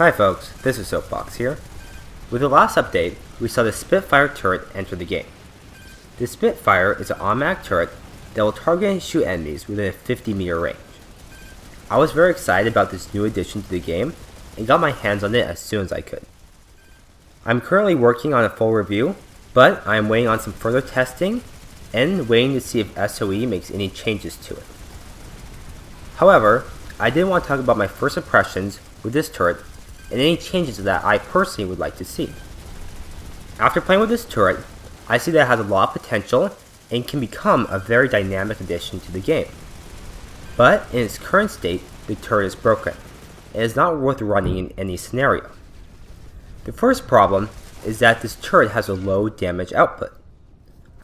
Hi folks, this is Soapbox here. With the last update, we saw the Spitfire turret enter the game. The Spitfire is an automatic turret that will target and shoot enemies within a 50-meter range. I was very excited about this new addition to the game and got my hands on it as soon as I could. I'm currently working on a full review, but I am waiting on some further testing and waiting to see if SOE makes any changes to it. However, I did want to talk about my first impressions with this turret and any changes that I personally would like to see. After playing with this turret, I see that it has a lot of potential and can become a very dynamic addition to the game. But in its current state, the turret is broken. It is not worth running in any scenario. The first problem is that this turret has a low damage output.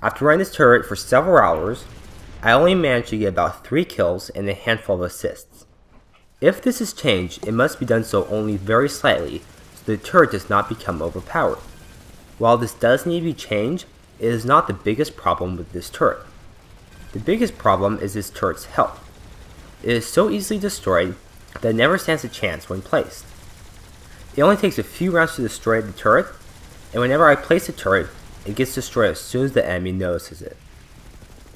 After running this turret for several hours, I only managed to get about 3 kills and a handful of assists. If this is changed, it must be done so only very slightly so the turret does not become overpowered. While this does need to be changed, it is not the biggest problem with this turret. The biggest problem is this turret's health. It is so easily destroyed that it never stands a chance when placed. It only takes a few rounds to destroy the turret, and whenever I place the turret, it gets destroyed as soon as the enemy notices it.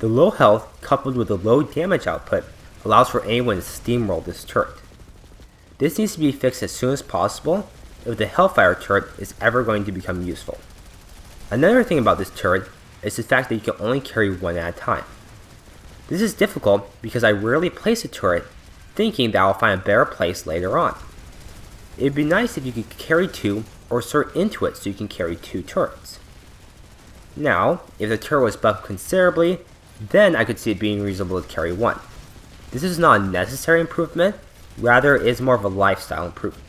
The low health coupled with the low damage output allows for anyone to steamroll this turret. This needs to be fixed as soon as possible if the Hellfire turret is ever going to become useful. Another thing about this turret is the fact that you can only carry one at a time. This is difficult because I rarely place a turret thinking that I'll find a better place later on. It would be nice if you could carry 2 or sort into it so you can carry 2 turrets. Now, if the turret was buffed considerably, then I could see it being reasonable to carry 1. This is not a necessary improvement, rather it is more of a lifestyle improvement.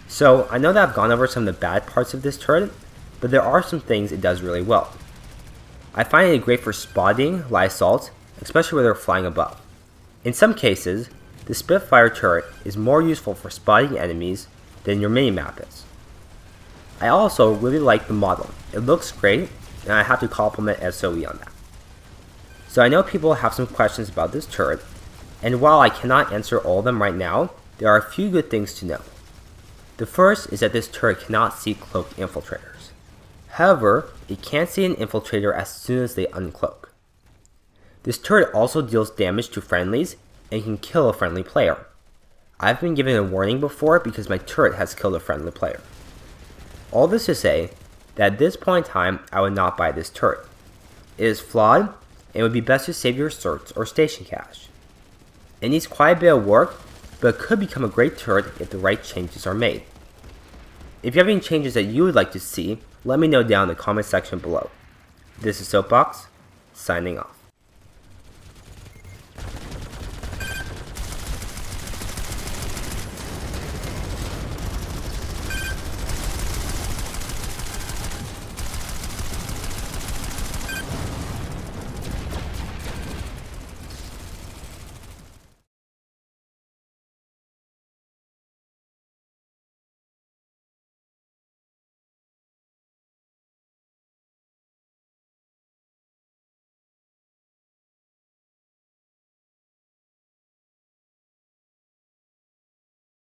So I know that I've gone over some of the bad parts of this turret, but there are some things it does really well. I find it great for spotting light assaults, especially where they're flying above. In some cases, the Spitfire turret is more useful for spotting enemies than your minimap is. I also really like the model. It looks great, and I have to compliment SOE on that. So I know people have some questions about this turret, and while I cannot answer all of them right now, there are a few good things to know. The first is that this turret cannot see cloaked infiltrators. However, it can see an infiltrator as soon as they uncloak. This turret also deals damage to friendlies and can kill a friendly player. I've been given a warning before because my turret has killed a friendly player. All this to say that at this point in time, I would not buy this turret. It is flawed and it would be best to save your certs or station cash. It needs quite a bit of work, but it could become a great turret if the right changes are made. If you have any changes that you would like to see, let me know down in the comment section below. This is Soapbox, signing off.